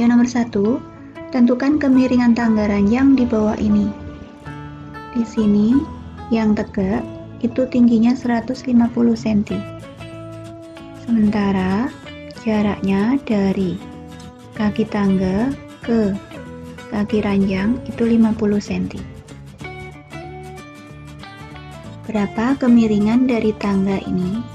Yang nomor 1, tentukan kemiringan tangga ranjang di bawah ini. Di sini, yang tegak itu tingginya 150 cm. Sementara jaraknya dari kaki tangga ke kaki ranjang itu 50 cm. Berapa kemiringan dari tangga ini?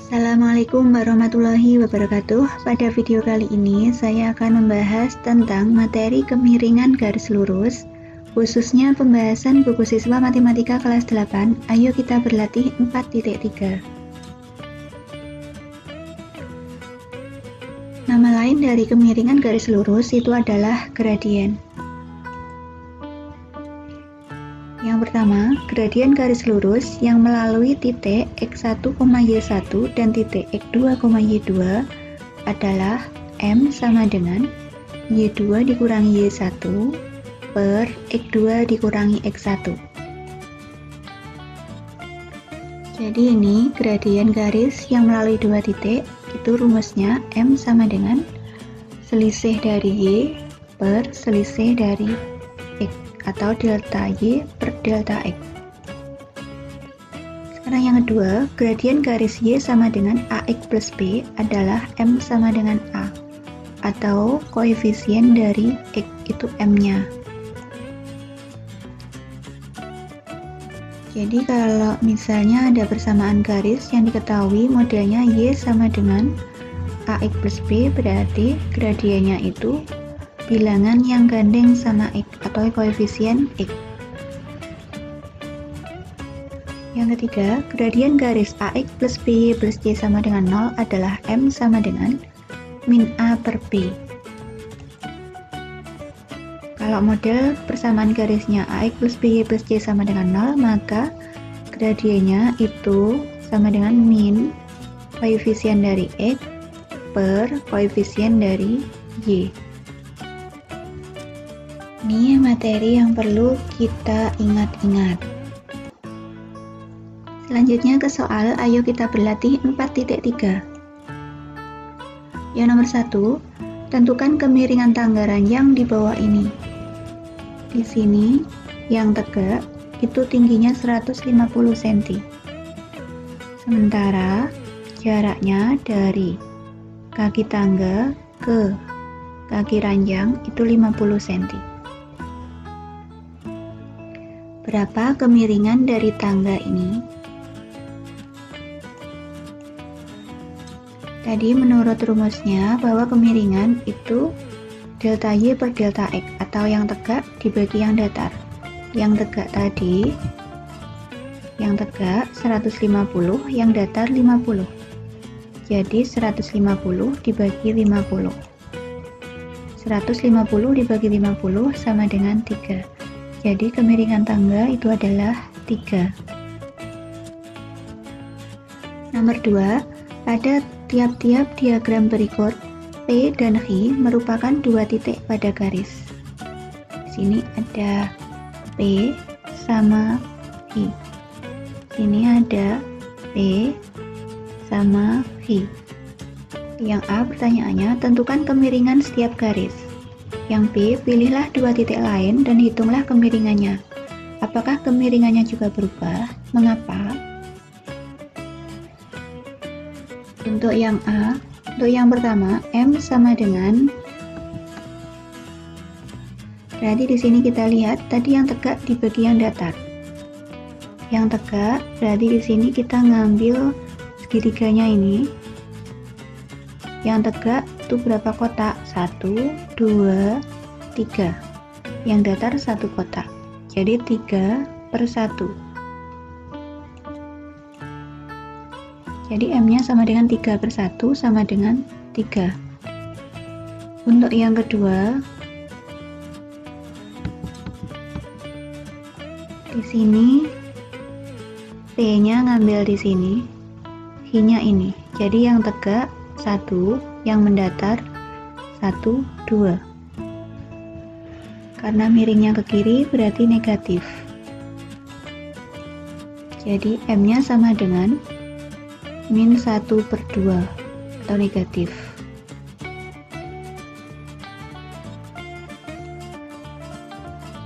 Assalamualaikum warahmatullahi wabarakatuh. Pada video kali ini saya akan membahas tentang materi kemiringan garis lurus, khususnya pembahasan buku siswa matematika kelas 8. Ayo kita berlatih 4.3. Nama lain dari kemiringan garis lurus itu adalah gradien. Yang pertama, gradien garis lurus yang melalui titik x1, y1 dan titik x2, y2 adalah M sama dengan y2 dikurangi y1 per x2 dikurangi x1. Jadi ini gradien garis yang melalui dua titik, itu rumusnya M sama dengan selisih dari y per selisih dari x, atau delta y per delta x. Sekarang yang kedua, gradien garis y sama dengan ax plus b adalah M sama dengan a, atau koefisien dari x itu M-nya. Jadi kalau misalnya ada persamaan garis yang diketahui modelnya y sama dengan ax plus b, berarti gradiennya itu bilangan yang gandeng sama x atau koefisien x. Yang ketiga, gradien garis ax plus by plus c sama dengan 0 adalah M sama dengan min a per b. Kalau model persamaan garisnya ax plus by plus c sama dengan 0, maka gradiennya itu sama dengan min koefisien dari x per koefisien dari y. Ini materi yang perlu kita ingat-ingat. Selanjutnya ke soal, ayo kita berlatih 4.3. Yang nomor 1, tentukan kemiringan tangga ranjang di bawah ini. Di sini, yang tegak itu tingginya 150 cm. Sementara jaraknya dari kaki tangga ke kaki ranjang itu 50 cm. Berapa kemiringan dari tangga ini? Tadi menurut rumusnya bahwa kemiringan itu delta y per delta x, atau yang tegak dibagi yang datar. Yang tegak tadi, yang tegak 150, yang datar 50. Jadi 150 dibagi 50. 150 dibagi 50 sama dengan 3. Jadi kemiringan tangga itu adalah 3. Nomor 2, pada tiap-tiap diagram berikut, P dan Q merupakan dua titik pada garis. Di sini ada P sama Q. Sini ada P sama Q. Yang A, pertanyaannya, tentukan kemiringan setiap garis. Yang B, pilihlah dua titik lain dan hitunglah kemiringannya. Apakah kemiringannya juga berubah? Mengapa? Untuk yang A, untuk yang pertama, M sama dengan, berarti di sini kita lihat tadi yang tegak dibagi yang datar. Yang tegak berarti di sini kita ngambil segitiganya ini. Yang tegak itu berapa kotak? 1, 2, 3. Yang datar 1 kotak. Jadi 3 per 1. Jadi M-nya sama dengan 3 per 1 sama dengan 3. Untuk yang kedua, di sini P-nya ngambil di sini, Q-nya ini. Jadi yang tegak 1, yang mendatar 1, 2. Karena miringnya ke kiri berarti negatif. Jadi M-nya sama dengan min 1/2 atau negatif.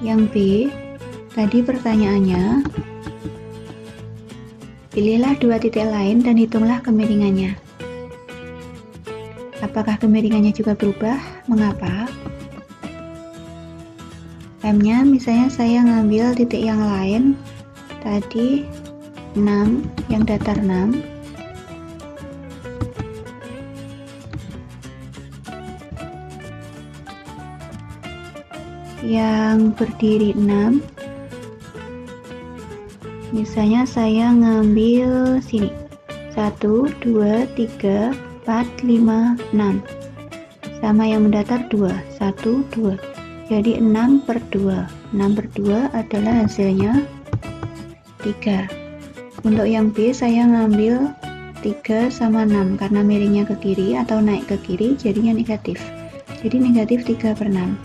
Yang B, tadi pertanyaannya, pilihlah dua titik lain dan hitunglah kemiringannya. Apakah kemiringannya juga berubah? Mengapa? M-nya misalnya saya ngambil titik yang lain, tadi 6, yang datar 6. Yang berdiri 6. Misalnya saya ngambil sini. 1, 2, 3, 4, 5, 6. Sama yang mendatar 2. 1, 2. Jadi 6/2. 6/2 adalah hasilnya 3. Untuk yang B saya ngambil 3 sama 6 karena miringnya ke kiri atau naik ke kiri jadinya negatif. Jadi negatif 3/6.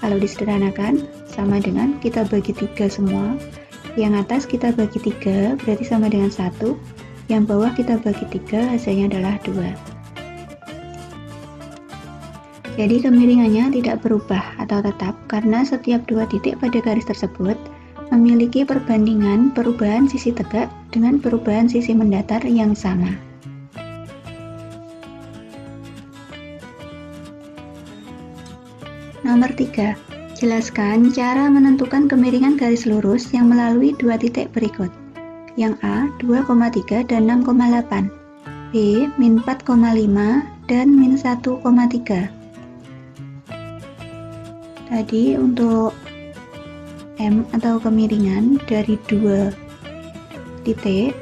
Kalau disederhanakan sama dengan kita bagi 3 semua. Yang atas kita bagi 3 berarti sama dengan 1. Yang bawah kita bagi 3 hasilnya adalah 2. Jadi kemiringannya tidak berubah atau tetap karena setiap dua titik pada garis tersebut memiliki perbandingan perubahan sisi tegak dengan perubahan sisi mendatar yang sama. Nomor 3. Jelaskan cara menentukan kemiringan garis lurus yang melalui dua titik berikut. Yang A, 2,3 dan 6,8. B, min 4,5 dan min 1,3. Tadi untuk M atau kemiringan dari dua titik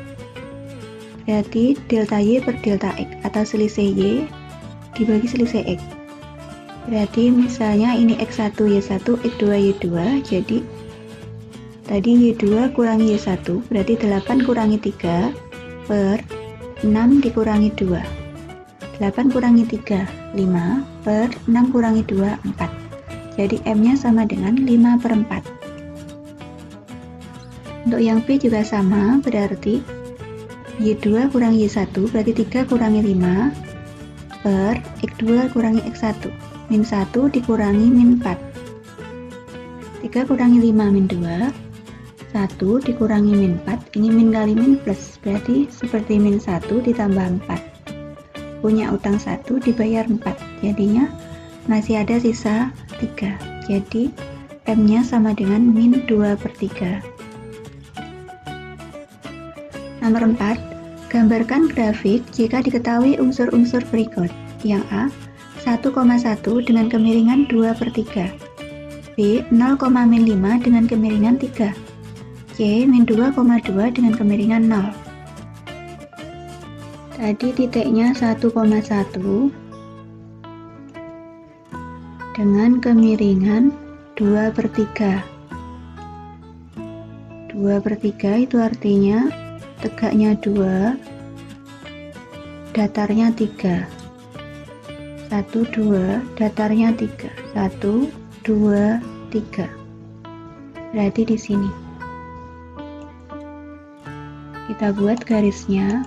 berarti delta Y per delta X atau selisih Y dibagi selisih X. Berarti misalnya ini X1 Y1, X2 Y2, jadi tadi Y2 kurangi Y1 berarti 8 kurangi 3 per 6 dikurangi 2. 8 kurangi 3, 5 per 6 kurangi 2, 4. Jadi M-nya sama dengan 5/4. Untuk yang B juga sama, berarti Y2 kurangi Y1 berarti 3 kurangi 5 per X2 kurangi X1. Min 1 dikurangi min 4. 3 kurangi 5 min 2. 1 dikurangi min 4. Ini min kali min plus, berarti seperti min 1 ditambah 4. Punya utang 1 dibayar 4. Jadinya masih ada sisa 3. Jadi M-nya sama dengan min 2/3. Nomor 4. Gambarkan grafik jika diketahui unsur-unsur berikut. Yang A, 1,1 dengan kemiringan 2/3. B, 0,5 dengan kemiringan 3. C, min 2,2 dengan kemiringan 0. Tadi titiknya 1,1 dengan kemiringan 2/3. 2/3 itu artinya tegaknya 2, datarnya 3. 1, 2, datarnya 3. 1, 2, 3. Berarti di sini. Kita buat garisnya.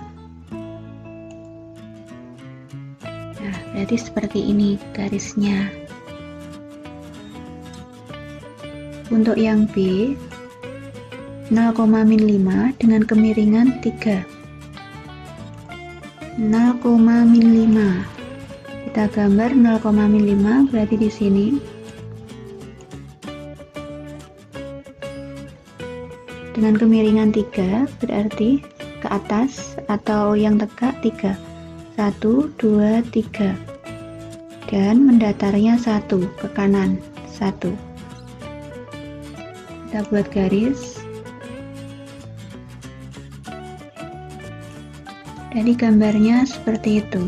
Nah, berarti seperti ini garisnya. Untuk yang B, 0,5 dengan kemiringan 3. 0,5. Kita gambar 0,5 berarti di sini. Dengan kemiringan 3 berarti ke atas atau yang tegak 3. 1, 2, 3. Dan mendatarnya 1 ke kanan 1. Kita buat garis. Jadi gambarnya seperti itu.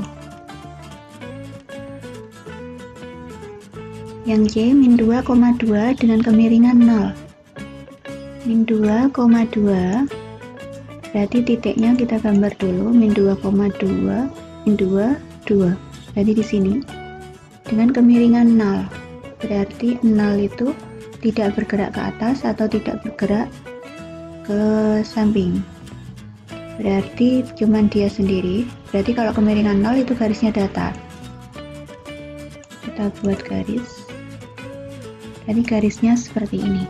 Yang C, min 2,2 dengan kemiringan 0. Min 2,2 berarti titiknya kita gambar dulu. Min 2,2, min 2, 2. Berarti di sini dengan kemiringan 0. Berarti 0 itu tidak bergerak ke atas atau tidak bergerak ke samping. Berarti cuman dia sendiri. Berarti kalau kemiringan 0 itu garisnya datar. Kita buat garis. Jadi garisnya seperti ini.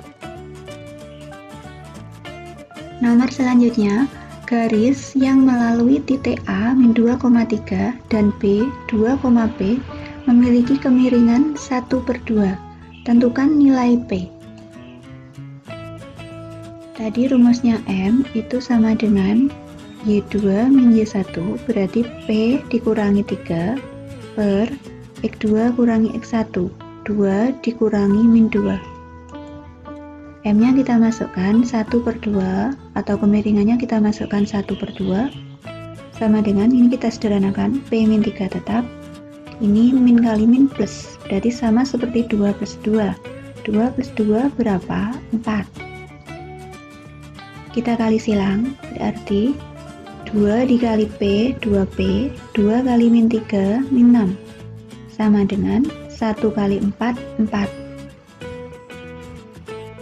Nomor selanjutnya, garis yang melalui titik A min 2,3 dan B 2,P memiliki kemiringan 1/2. Tentukan nilai P. Tadi rumusnya M itu sama dengan Y2 min Y1, berarti P dikurangi 3 per X2 kurangi X1, 2 dikurangi min 2. M nya kita masukkan 1/2 atau kemiringannya kita masukkan 1/2 sama dengan, ini kita sederhanakan, P min 3 tetap, ini min kali min plus, berarti sama seperti 2 plus 2. 2 plus 2 berapa? 4. Kita kali silang, berarti 2 dikali P, 2P, 2 kali min 3, min 6, sama dengan 1 kali 4, 4.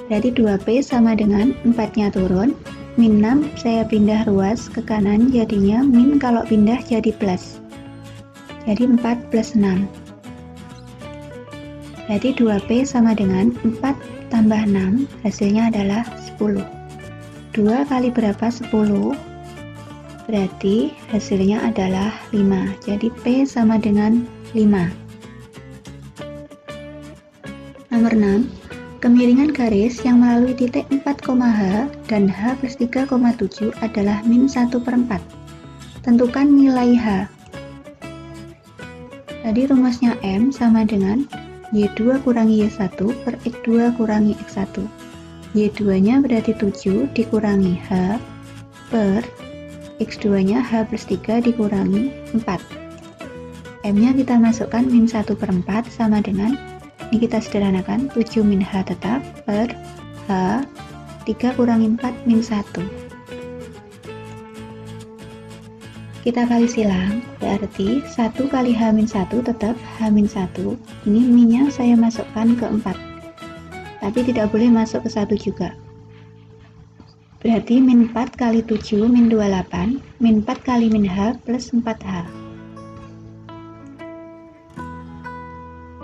Berarti 2P sama dengan 4-nya turun, min 6 saya pindah ruas ke kanan, jadinya min kalau pindah jadi plus. Jadi 4 plus 6. Berarti 2P sama dengan 4 tambah 6, hasilnya adalah 10. 2 kali berapa? 10. Berarti hasilnya adalah 5. Jadi P sama dengan 5. Nomor 6. Kemiringan garis yang melalui titik 4,H dan H plus 3,7 adalah min 1/4. Tentukan nilai H. Tadi rumusnya M sama dengan Y2 kurangi Y1 per X2 kurangi X1. Y2 nya berarti 7 dikurangi H per X2 nya H plus 3 dikurangi 4. M nya kita masukkan min 1/4 sama dengan, ini kita sederhanakan, 7 min H tetap per H 3 kurangi 4 min 1. Kita kali silang, berarti 1 kali H min 1 tetap H min 1. Ini minnya saya masukkan ke 4. Tapi tidak boleh masuk ke 1 juga. Berarti min 4 kali 7 min 28, min 4 kali min H plus 4H.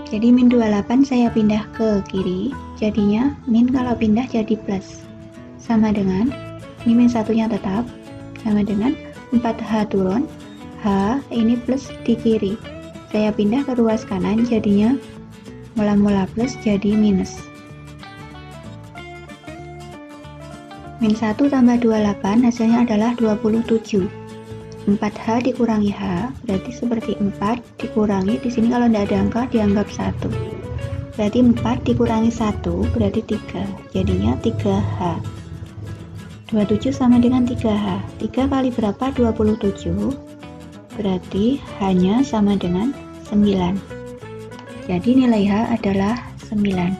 Jadi min 28 saya pindah ke kiri, jadinya min kalau pindah jadi plus. Sama dengan, ini min 1-nya tetap, sama dengan 4H turun, H ini plus di kiri. Saya pindah ke ruas kanan, jadinya mula-mula plus jadi minus. Min 1 tambah 28 hasilnya adalah 27. 4H dikurangi H, berarti seperti 4 dikurangi, di sini kalau tidak ada angka dianggap 1. Berarti 4 dikurangi 1, berarti 3. Jadinya 3H. 27 sama dengan 3H. 3 kali berapa? 27. Berarti H-nya sama dengan 9. Jadi nilai H adalah 9.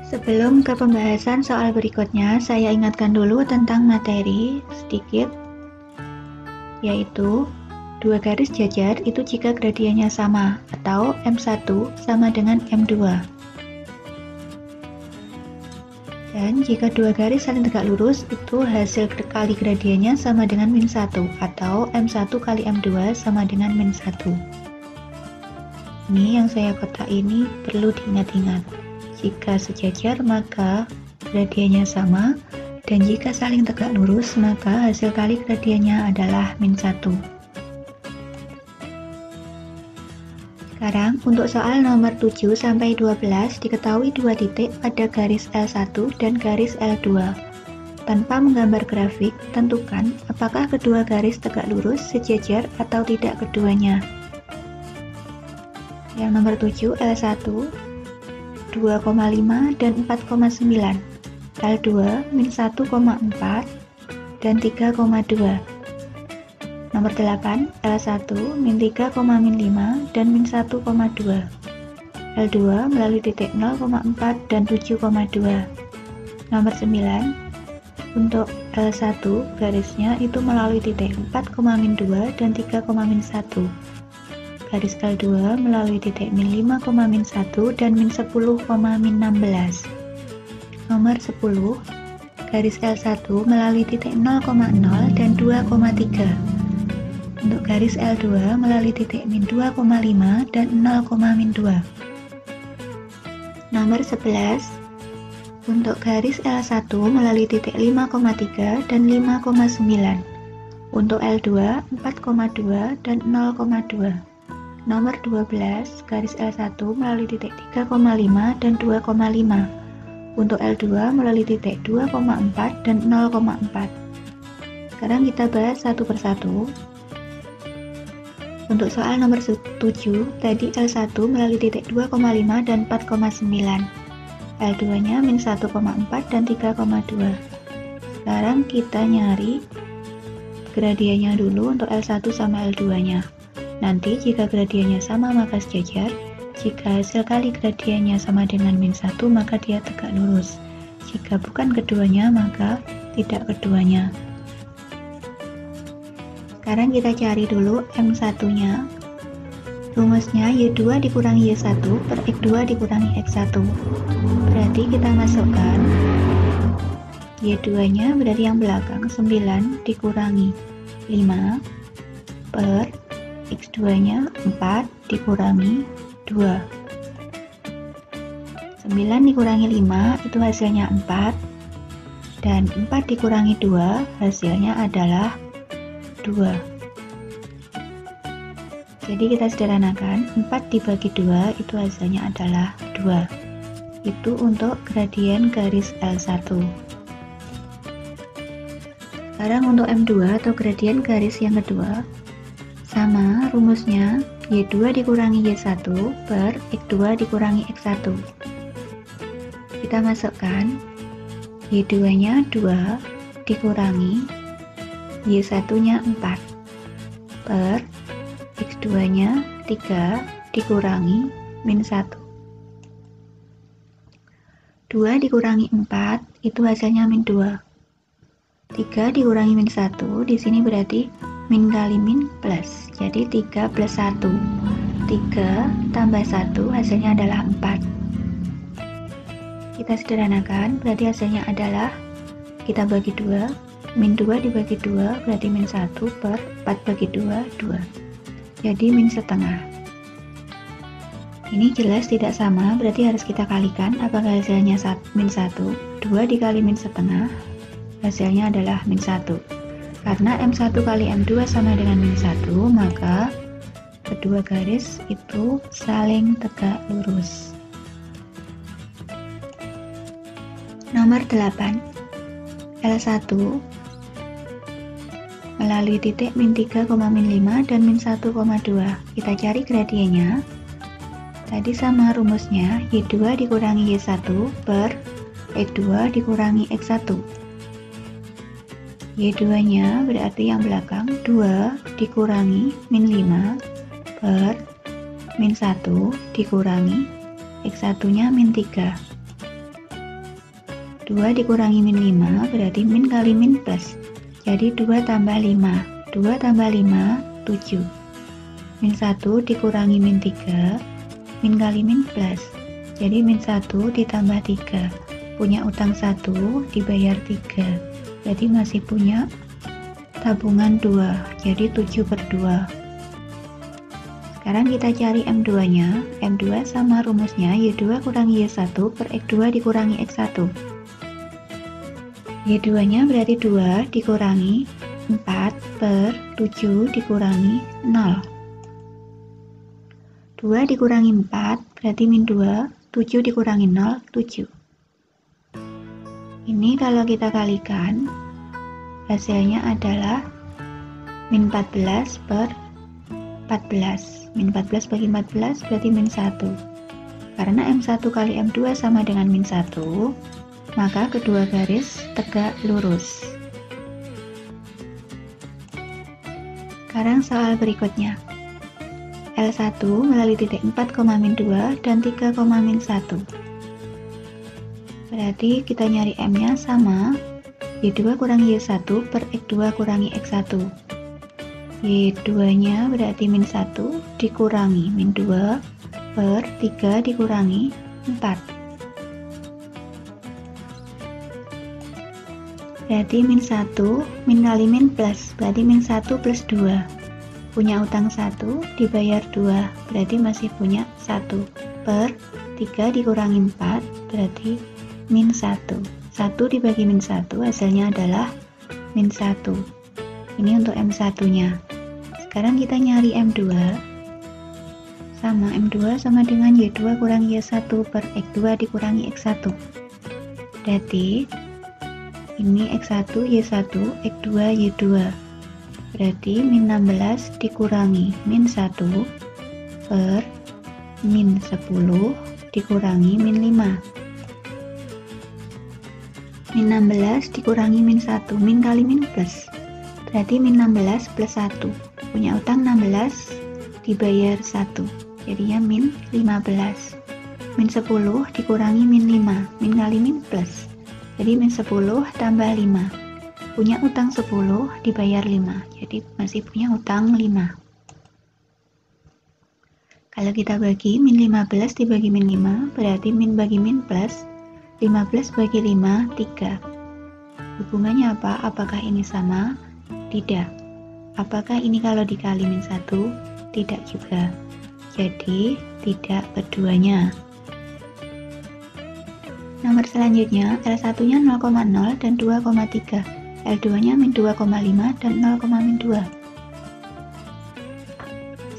Sebelum ke pembahasan soal berikutnya, saya ingatkan dulu tentang materi sedikit, yaitu dua garis jajar itu jika gradiennya sama, atau M1 sama dengan M2. Dan jika dua garis saling tegak lurus, itu hasil kali gradiennya sama dengan min 1, atau M1 kali M2 sama dengan min 1. Ini yang saya kotak ini perlu diingat-ingat. Jika sejajar maka gradiennya sama, dan jika saling tegak lurus maka hasil kali gradiennya adalah min 1. Sekarang untuk soal nomor 7 sampai 12 diketahui dua titik pada garis L1 dan garis L2. Tanpa menggambar grafik, tentukan apakah kedua garis tegak lurus, sejajar atau tidak keduanya. Yang nomor 7 L1 2,5 dan 4,9, L2 min 1,4 dan 3,2. Nomor 8 L1 min 3,5 dan min 1,2. L2 melalui titik 0,4 dan 7,2. Nomor 9 untuk L1 garisnya itu melalui titik 4,2 dan 3,1. Garis L2 melalui titik min 5,1 dan min 10,16. Nomor 10, garis L1 melalui titik 0,0 dan 2,3. Untuk garis L2 melalui titik min 2,5 dan 0,-2. Nomor 11, untuk garis L1 melalui titik 5,3 dan 5,9. Untuk L2 4,2 dan 0,2. Nomor 12, garis L1 melalui titik 3,5 dan 2,5. Untuk L2 melalui titik 2,4 dan 0,4. Sekarang kita bahas satu persatu. Untuk soal nomor 7, tadi L1 melalui titik 2,5 dan 4,9. L2-nya min 1,4 dan 3,2. Sekarang kita nyari gradiennya dulu untuk L1 sama L2-nya. Nanti jika gradiennya sama maka sejajar. Jika hasil kali gradiennya sama dengan min 1 maka dia tegak lurus. Jika bukan keduanya maka tidak keduanya. Sekarang kita cari dulu M1-nya. Rumusnya Y2 dikurangi Y1 per X2 dikurangi X1. Berarti kita masukkan Y2-nya berarti yang belakang 9 dikurangi 5 per X2-nya 4 dikurangi 2. 9 dikurangi 5 itu hasilnya 4. Dan 4 dikurangi 2 hasilnya adalah 2. Jadi kita sederhanakan, 4 dibagi 2 itu hasilnya adalah 2. Itu untuk gradien garis L1. Sekarang untuk M2 atau gradien garis yang kedua, sama rumusnya Y2 dikurangi Y1 per X2 dikurangi X1. Kita masukkan Y2-nya 2 dikurangi Y1-nya 4 per X2-nya 3 dikurangi min 1. 2 dikurangi 4 itu hasilnya min 2. 3 dikurangi min 1 di sini berarti min kali min plus. Jadi 3 plus 1. 3 tambah 1 hasilnya adalah 4. Kita sederhanakan, berarti hasilnya adalah kita bagi 2. Min 2 dibagi 2 berarti min 1 per 4 bagi 2, 2. Jadi min setengah. Ini jelas tidak sama, berarti harus kita kalikan. Apakah hasilnya min 1? 2 dikali min setengah, hasilnya adalah min 1. Karena M1 kali M2 sama dengan min 1, maka kedua garis itu saling tegak lurus. Nomor 8, L1 melalui titik min 3, min 5 dan min 1,2. Kita cari gradiennya. Tadi sama rumusnya Y2 dikurangi Y1 per X2 dikurangi X1. Y2-nya berarti yang belakang 2 dikurangi min 5 per min 1 dikurangi X1-nya min 3. 2 dikurangi min 5 berarti min kali min plus. Jadi 2 tambah 5. 2 tambah 5, 7. Min 1 dikurangi min 3, min kali min plus. Jadi min 1 ditambah 3. Punya utang 1 dibayar 3. Jadi masih punya tabungan 2, jadi 7 per 2. Sekarang kita cari M2-nya. M2 sama rumusnya Y2 kurangi Y1 per X2 dikurangi X1. Y2-nya berarti 2 dikurangi 4 per 7 dikurangi 0. 2 dikurangi 4 berarti min 2, 7 dikurangi 0, 7. Ini kalau kita kalikan, hasilnya adalah min 14 per 14. Min 14 bagi 14 berarti min 1. Karena M1 kali M2 sama dengan min 1, maka kedua garis tegak lurus. Sekarang soal berikutnya. L1 melalui titik 4, min 2 dan 3, min 1. Berarti kita nyari M-nya sama Y2 kurangi Y1 per X2 kurangi X1. Y2-nya berarti min 1 dikurangi min 2 per 3 dikurangi 4. berarti min 1, min kali min plus, berarti min 1 plus 2. Punya utang 1, dibayar 2, berarti masih punya 1. Per 3 dikurangi 4, berarti min 1. 1 dibagi min 1, hasilnya adalah min 1. Ini untuk M1-nya. Sekarang kita nyari M2. Sama, M2 sama dengan Y2 kurangi Y1 per X2 dikurangi X1. Berarti ini X1, Y1, X2, Y2. Berarti min 16 dikurangi min 1 per min 10 dikurangi min 5. Min 16 dikurangi min 1, min kali min plus. Berarti min 16 plus 1. Punya utang 16 dibayar 1. Jadinya min 15. Min 10 dikurangi min 5, min kali min plus. Jadi min 10 tambah 5. Punya utang 10 dibayar 5. Jadi masih punya utang 5. Kalau kita bagi min 15 dibagi min 5, berarti min bagi min plus 15 bagi 5, 3. Hubungannya apa? Apakah ini sama? Tidak. Apakah ini kalau dikali min 1? Tidak juga. Jadi tidak keduanya. Nomor selanjutnya, L1-nya 0,0 dan 2,3. L2-nya min 2,5 dan 0,2.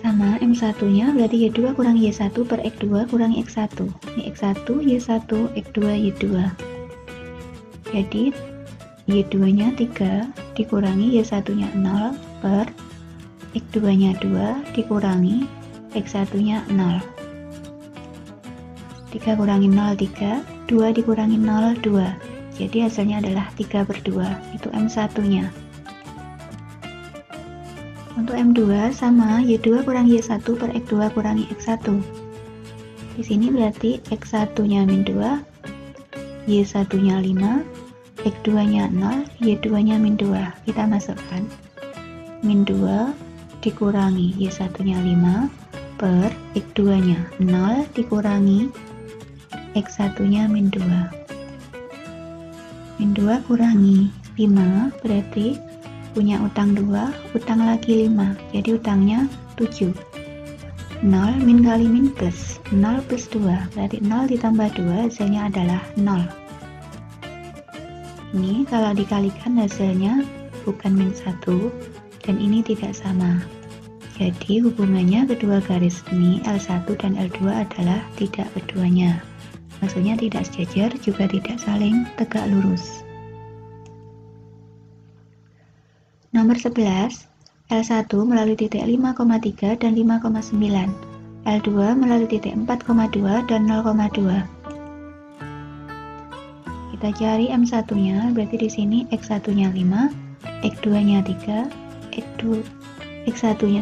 Sama, M1-nya berarti Y2 kurangi Y1 per X2 kurangi X1. Ini X1, Y1, X2, Y2. Jadi, Y2-nya 3 dikurangi Y1-nya 0 per X2-nya 2 dikurangi X1-nya 0. 3 kurangi 0, 3. 2 dikurangi 0, 2. Jadi hasilnya adalah 3/2. Itu M1-nya. Untuk M2 sama Y2 kurangi Y1 per X2 kurangi X1. Di sini berarti X1-nya min 2, Y1-nya 5, X2-nya 0, Y2-nya min 2. Kita masukkan. Min 2 dikurangi Y1-nya 5 per X2-nya 0 dikurangi X1-nya min 2. Min 2 kurangi 5 berarti punya utang 2, utang lagi 5. Jadi utangnya 7. 0 min kali min plus 0 plus 2 berarti 0 ditambah 2 hasilnya adalah 0. Ini kalau dikalikan hasilnya bukan min 1 dan ini tidak sama. Jadi hubungannya kedua garis ini L1 dan L2 adalah tidak keduanya. Maksudnya tidak sejajar juga tidak saling tegak lurus. Nomor 11, L1 melalui titik 5,3 dan 5,9. L2 melalui titik 4,2 dan 0,2. Kita cari M1-nya, berarti di sini X1-nya 5, X2-nya 3, X1-nya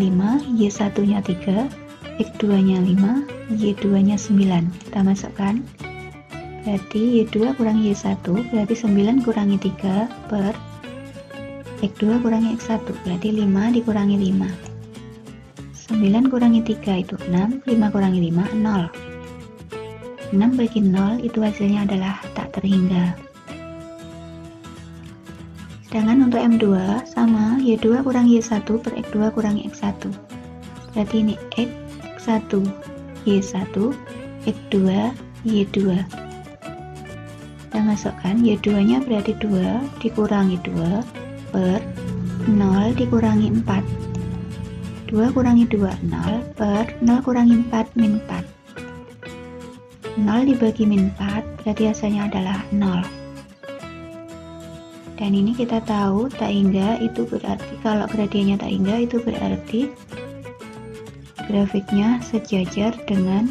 5, Y1-nya 3, X2-nya 5, Y2-nya 9. Kita masukkan. Berarti Y2 kurangi Y1 berarti 9 kurangi 3 per X2 kurangi X1 berarti 5 dikurangi 5. 9 kurangi 3 itu 6, 5 kurangi 5 0. 6 bagi 0 itu hasilnya adalah tak terhingga. Sedangkan untuk M2 sama Y2 kurangi Y1 per X2 kurangi X1. Berarti ini X1 Y1 X2 Y2. Kita masukkan Y2 nya berarti 2 dikurangi 2 per 0 dikurangi 4. 2 kurangi 2 0 per 0 kurangi 4 min 4. 0 dibagi min 4 berarti hasilnya adalah 0. Dan ini kita tahu tak hingga itu berarti kalau gradiennya tak hingga itu berarti grafiknya sejajar dengan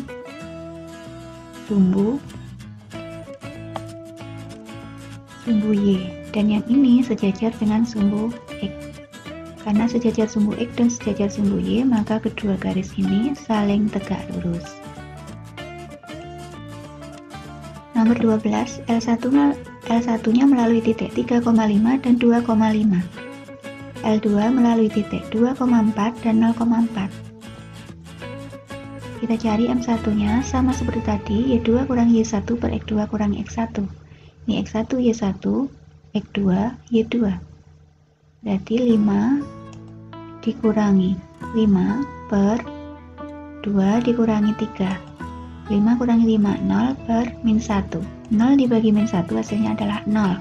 sumbu Y, dan yang ini sejajar dengan sumbu X. Karena sejajar sumbu X dan sejajar sumbu Y, maka kedua garis ini saling tegak lurus. Nomor 12, L1-nya melalui titik 3,5 dan 2,5. L2 melalui titik 2,4 dan 0,4. Kita cari M1-nya sama seperti tadi, Y2 kurangi Y1 per X2 kurangi X1. Ini X1, Y1, X2 Y2. Berarti 5 dikurangi 5 per 2 dikurangi 3. 5 kurangi 5, 0 per min 1. 0 dibagi min 1 hasilnya adalah 0.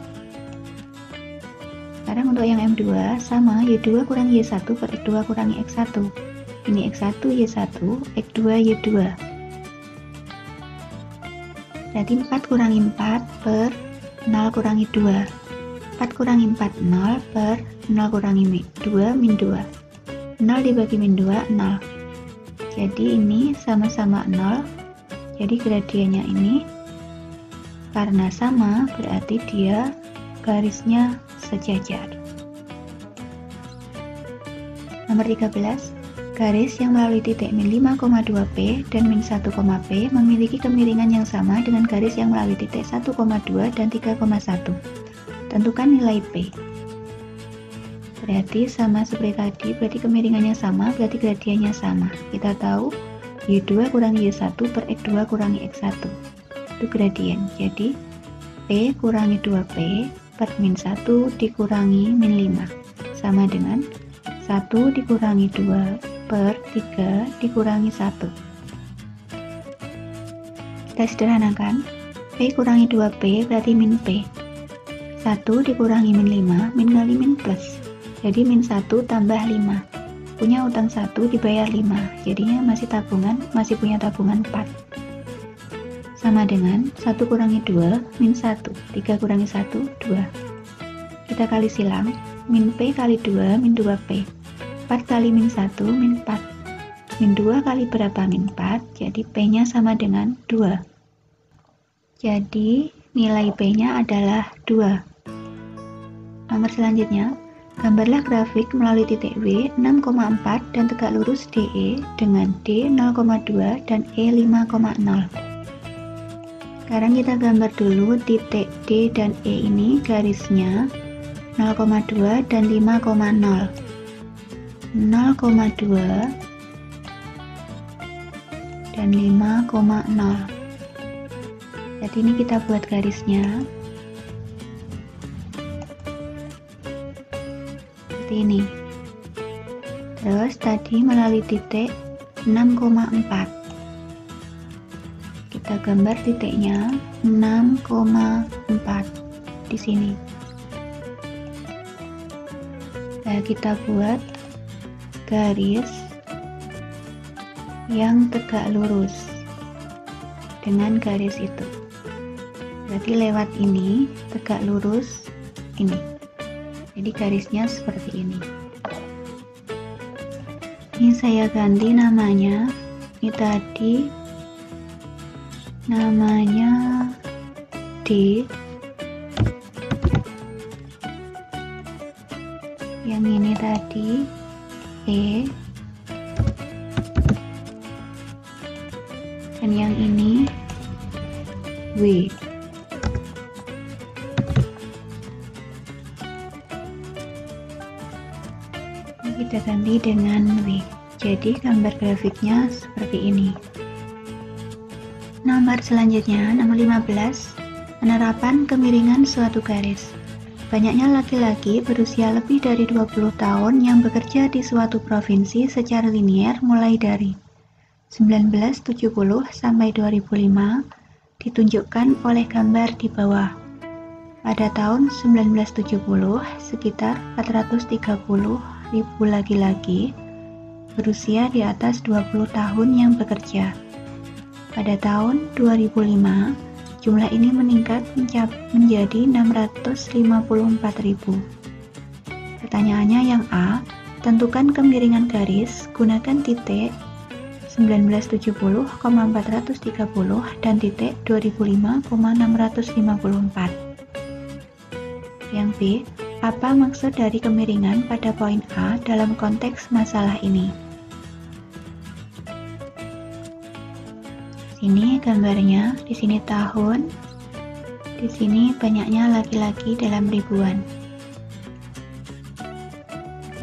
Sekarang untuk yang M2 sama Y2 kurangi Y1 per X2 kurangi X1. Ini X1 Y1, X2 Y2. Berarti 4 kurangi 4 per 0 kurangi 2. 4 kurangi 4, 0 per 0 kurangi 2 min 2. 0 dibagi min 2, 0. Jadi ini sama-sama 0. Jadi gradiennya ini karena sama berarti dia garisnya sejajar. Nomor 13, garis yang melalui titik min 5,2P dan min 1,P memiliki kemiringan yang sama dengan garis yang melalui titik 1,2 dan 3,1. Tentukan nilai P. Berarti sama seperti tadi, berarti kemiringannya sama, berarti gradiennya sama. Kita tahu Y2 kurangi Y1 per X2 kurangi X1. Itu gradien. Jadi P kurangi 2P per min 1 dikurangi min 5 sama dengan 1 dikurangi 2 per 3 dikurangi 1. Kita sederhanakan. P kurangi 2P berarti min P. 1 dikurangi min 5, min kali min plus. Jadi min 1 tambah 5. Punya utang 1 dibayar 5. Jadinya masih punya tabungan 4. Sama dengan 1 kurangi 2, min 1. 3 kurangi 1, 2. Kita kali silang. Min P kali 2, min 2P. 4 kali min 1, min 4. Min 2 kali berapa? Min 4. Jadi P-nya sama dengan 2. Jadi nilai P-nya adalah 2. Nomor selanjutnya, gambarlah grafik melalui titik W 6,4 dan tegak lurus DE dengan D 0,2 dan E 5,0. Sekarang kita gambar dulu titik D dan E ini garisnya 0,2 dan 5,0. 0,2 dan 5,0. Jadi ini kita buat garisnya seperti ini. Terus tadi melalui titik 6,4. Kita gambar titiknya 6,4 di sini. Nah, kita buat garis yang tegak lurus dengan garis itu. Berarti lewat ini tegak lurus ini. Jadi garisnya seperti ini. Ini saya ganti namanya. Ini tadi namanya D. Yang ini tadi E. Dan yang ini W. Kita ganti dengan W. Jadi gambar grafiknya seperti ini. Nomor selanjutnya, nomor 15, penerapan kemiringan suatu garis. Banyaknya laki-laki berusia lebih dari 20 tahun yang bekerja di suatu provinsi secara linier mulai dari 1970 sampai 2005 ditunjukkan oleh gambar di bawah. Pada tahun 1970, sekitar 430.000 laki-laki berusia di atas 20 tahun yang bekerja. Pada tahun 2005, jumlah ini meningkat menjadi 654.000. Pertanyaannya yang A, tentukan kemiringan garis, gunakan titik 1970,430 dan titik 2005,654. Yang B, apa maksud dari kemiringan pada poin A dalam konteks masalah ini? Sini gambarnya, di sini tahun, di sini banyaknya laki-laki dalam ribuan.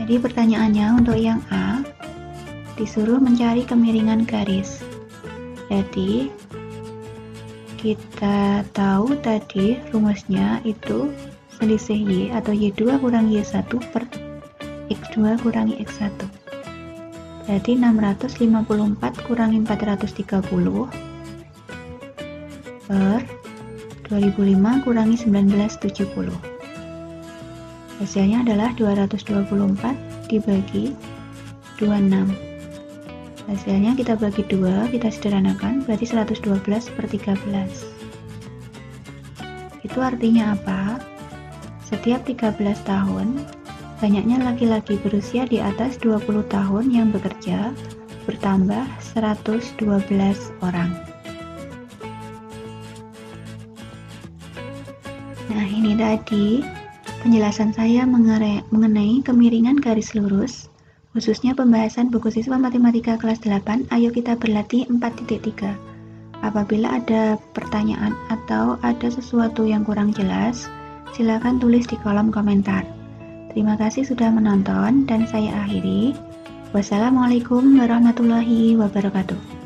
Jadi pertanyaannya untuk yang A, disuruh mencari kemiringan garis. Jadi kita tahu tadi rumusnya itu selisih Y atau Y2 kurang Y1 per X2 kurangi X1. Berarti 654 kurangi 430 per 2005 kurangi 1970. Hasilnya adalah 224 dibagi 26. Hasilnya kita bagi 2, kita sederhanakan, berarti 112 per 13. Itu artinya apa? Setiap 13 tahun, banyaknya laki-laki berusia di atas 20 tahun yang bekerja bertambah 112 orang. Nah, ini tadi penjelasan saya mengenai kemiringan garis lurus, khususnya pembahasan buku siswa matematika kelas 8. Ayo kita berlatih 4.3. Apabila ada pertanyaan atau ada sesuatu yang kurang jelas, silakan tulis di kolom komentar. Terima kasih sudah menonton dan saya akhiri. Wassalamualaikum warahmatullahi wabarakatuh.